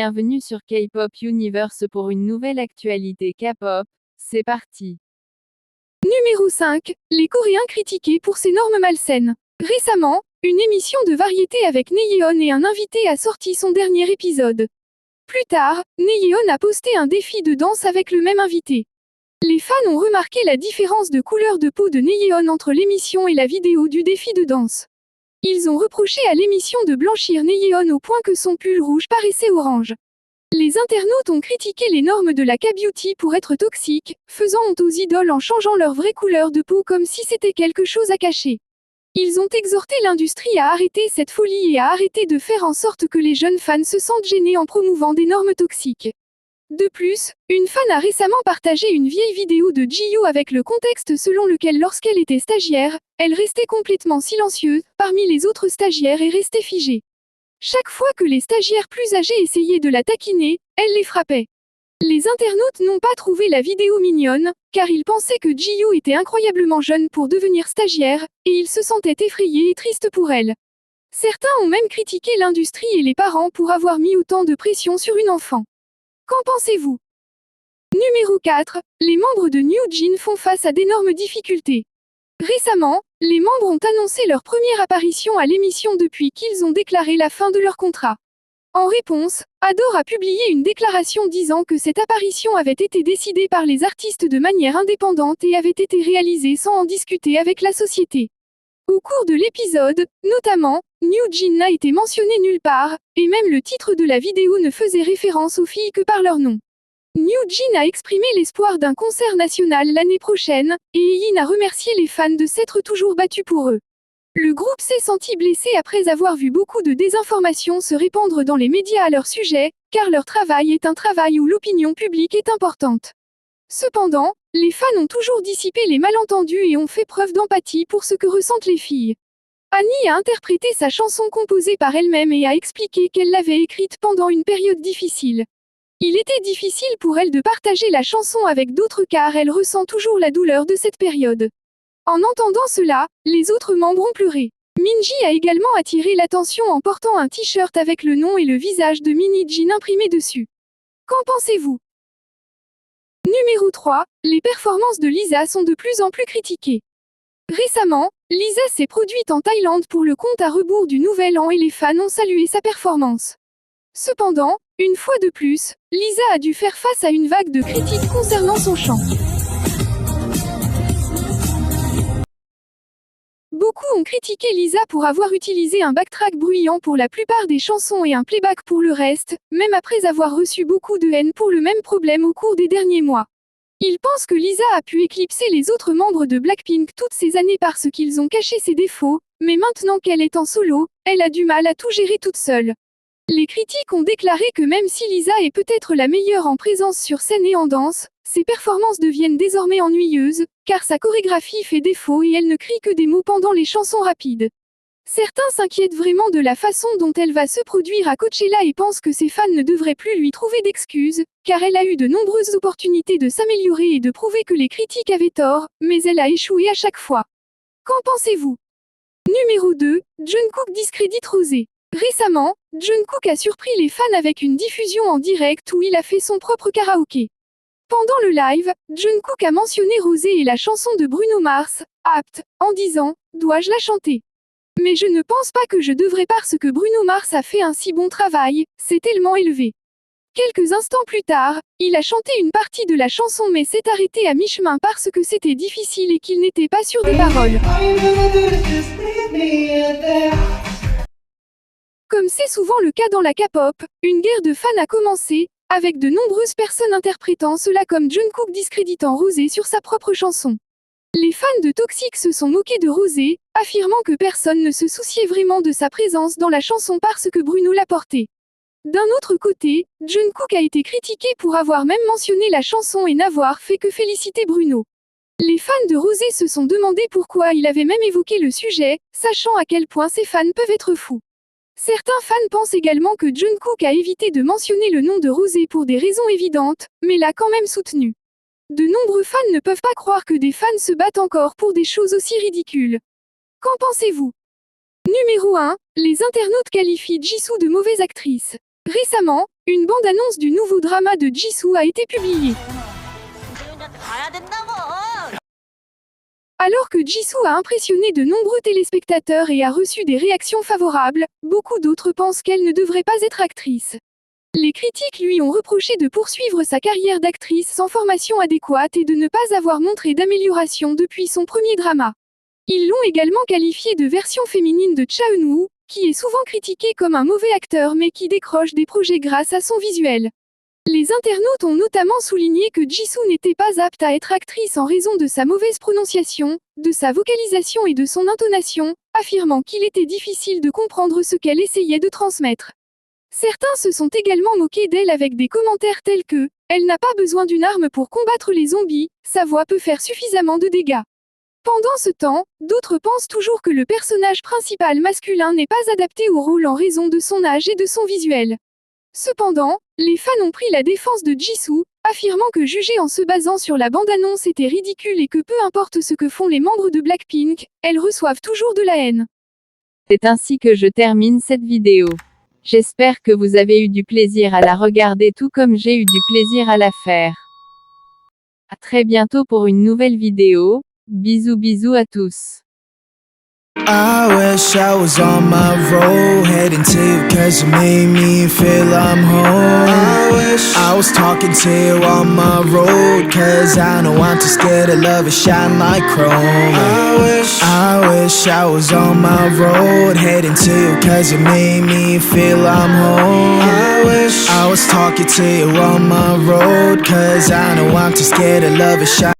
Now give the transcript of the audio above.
bienvenue sur K-Pop Universe pour une nouvelle actualité K-pop. C'est parti. Numéro 5. Les Coréens critiqués pour ces normes malsaines. Récemment, une émission de variété avec Naeyeon et un invité a sorti son dernier épisode. Plus tard, Naeyeon a posté un défi de danse avec le même invité. Les fans ont remarqué la différence de couleur de peau de Naeyeon entre l'émission et la vidéo du défi de danse. Ils ont reproché à l'émission de blanchir Naeyeon au point que son pull rouge paraissait orange. Les internautes ont critiqué les normes de la K-beauty pour être toxiques, faisant honte aux idoles en changeant leur vraie couleur de peau comme si c'était quelque chose à cacher. Ils ont exhorté l'industrie à arrêter cette folie et à arrêter de faire en sorte que les jeunes fans se sentent gênés en promouvant des normes toxiques. De plus, une fan a récemment partagé une vieille vidéo de Jihyo avec le contexte selon lequel lorsqu'elle était stagiaire, elle restait complètement silencieuse, parmi les autres stagiaires et restait figée. Chaque fois que les stagiaires plus âgés essayaient de la taquiner, elle les frappait. Les internautes n'ont pas trouvé la vidéo mignonne, car ils pensaient que Jihyo était incroyablement jeune pour devenir stagiaire, et ils se sentaient effrayés et tristes pour elle. Certains ont même critiqué l'industrie et les parents pour avoir mis autant de pression sur une enfant. Qu'en pensez-vous? Numéro 4. Les membres de New Jeans font face à d'énormes difficultés. Récemment, les membres ont annoncé leur première apparition à l'émission depuis qu'ils ont déclaré la fin de leur contrat. En réponse, Adore a publié une déclaration disant que cette apparition avait été décidée par les artistes de manière indépendante et avait été réalisée sans en discuter avec la société. Au cours de l'épisode, notamment, New Jeans n'a été mentionné nulle part, et même le titre de la vidéo ne faisait référence aux filles que par leur nom. New Jeans a exprimé l'espoir d'un concert national l'année prochaine, et Yin a remercié les fans de s'être toujours battus pour eux. Le groupe s'est senti blessé après avoir vu beaucoup de désinformation se répandre dans les médias à leur sujet, car leur travail est un travail où l'opinion publique est importante. Cependant, les fans ont toujours dissipé les malentendus et ont fait preuve d'empathie pour ce que ressentent les filles. Annie a interprété sa chanson composée par elle-même et a expliqué qu'elle l'avait écrite pendant une période difficile. Il était difficile pour elle de partager la chanson avec d'autres car elle ressent toujours la douleur de cette période. En entendant cela, les autres membres ont pleuré. Minji a également attiré l'attention en portant un t-shirt avec le nom et le visage de Mini Jin imprimé dessus. Qu'en pensez-vous? Numéro 3. Les performances de Lisa sont de plus en plus critiquées. Récemment, Lisa s'est produite en Thaïlande pour le compte à rebours du Nouvel An et les fans ont salué sa performance. Cependant, une fois de plus, Lisa a dû faire face à une vague de critiques concernant son chant. Beaucoup ont critiqué Lisa pour avoir utilisé un backtrack bruyant pour la plupart des chansons et un playback pour le reste, même après avoir reçu beaucoup de haine pour le même problème au cours des derniers mois. Ils pensent que Lisa a pu éclipser les autres membres de Blackpink toutes ces années parce qu'ils ont caché ses défauts, mais maintenant qu'elle est en solo, elle a du mal à tout gérer toute seule. Les critiques ont déclaré que même si Lisa est peut-être la meilleure en présence sur scène et en danse, ses performances deviennent désormais ennuyeuses, car sa chorégraphie fait défaut et elle ne crie que des mots pendant les chansons rapides. Certains s'inquiètent vraiment de la façon dont elle va se produire à Coachella et pensent que ses fans ne devraient plus lui trouver d'excuses, car elle a eu de nombreuses opportunités de s'améliorer et de prouver que les critiques avaient tort, mais elle a échoué à chaque fois. Qu'en pensez-vous? Numéro 2. Jungkook discrédite Rosé. Récemment, Jungkook a surpris les fans avec une diffusion en direct où il a fait son propre karaoké. Pendant le live, Jungkook a mentionné Rosé et la chanson de Bruno Mars, Apt, en disant « Dois-je la chanter ?» Mais je ne pense pas que je devrais parce que Bruno Mars a fait un si bon travail, c'est tellement élevé. Quelques instants plus tard, il a chanté une partie de la chanson mais s'est arrêté à mi-chemin parce que c'était difficile et qu'il n'était pas sûr des paroles. Comme c'est souvent le cas dans la K-pop, une guerre de fans a commencé, avec de nombreuses personnes interprétant cela comme Jungkook discréditant Rosé sur sa propre chanson. Les fans de Toxic se sont moqués de Rosé, affirmant que personne ne se souciait vraiment de sa présence dans la chanson parce que Bruno l'a portée. D'un autre côté, Jungkook a été critiqué pour avoir même mentionné la chanson et n'avoir fait que féliciter Bruno. Les fans de Rosé se sont demandé pourquoi il avait même évoqué le sujet, sachant à quel point ces fans peuvent être fous. Certains fans pensent également que Jungkook a évité de mentionner le nom de Rosé pour des raisons évidentes, mais l'a quand même soutenu. De nombreux fans ne peuvent pas croire que des fans se battent encore pour des choses aussi ridicules. Qu'en pensez-vous? Numéro 1. Les internautes qualifient Jisoo de mauvaise actrice. Récemment, une bande-annonce du nouveau drama de Jisoo a été publiée. Alors que Jisoo a impressionné de nombreux téléspectateurs et a reçu des réactions favorables, beaucoup d'autres pensent qu'elle ne devrait pas être actrice. Les critiques lui ont reproché de poursuivre sa carrière d'actrice sans formation adéquate et de ne pas avoir montré d'amélioration depuis son premier drama. Ils l'ont également qualifié de version féminine de Cha Eun-woo, qui est souvent critiqué comme un mauvais acteur mais qui décroche des projets grâce à son visuel. Les internautes ont notamment souligné que Jisoo n'était pas apte à être actrice en raison de sa mauvaise prononciation, de sa vocalisation et de son intonation, affirmant qu'il était difficile de comprendre ce qu'elle essayait de transmettre. Certains se sont également moqués d'elle avec des commentaires tels que « Elle n'a pas besoin d'une arme pour combattre les zombies, sa voix peut faire suffisamment de dégâts ». Pendant ce temps, d'autres pensent toujours que le personnage principal masculin n'est pas adapté au rôle en raison de son âge et de son visuel. Cependant, les fans ont pris la défense de Jisoo, affirmant que juger en se basant sur la bande-annonce était ridicule et que peu importe ce que font les membres de Blackpink, elles reçoivent toujours de la haine. C'est ainsi que je termine cette vidéo. J'espère que vous avez eu du plaisir à la regarder tout comme j'ai eu du plaisir à la faire. À très bientôt pour une nouvelle vidéo. Bisous bisous à tous. I wish I was on my road, heading to you cause you made me feel I'm home. I wish I was talking to you on my road, cause I know I'm too scared to love and shine like chrome. I wish I was on my road, heading to you cause you made me feel I'm home. I wish I was talking to you on my road, cause I know I'm too scared to love and shine.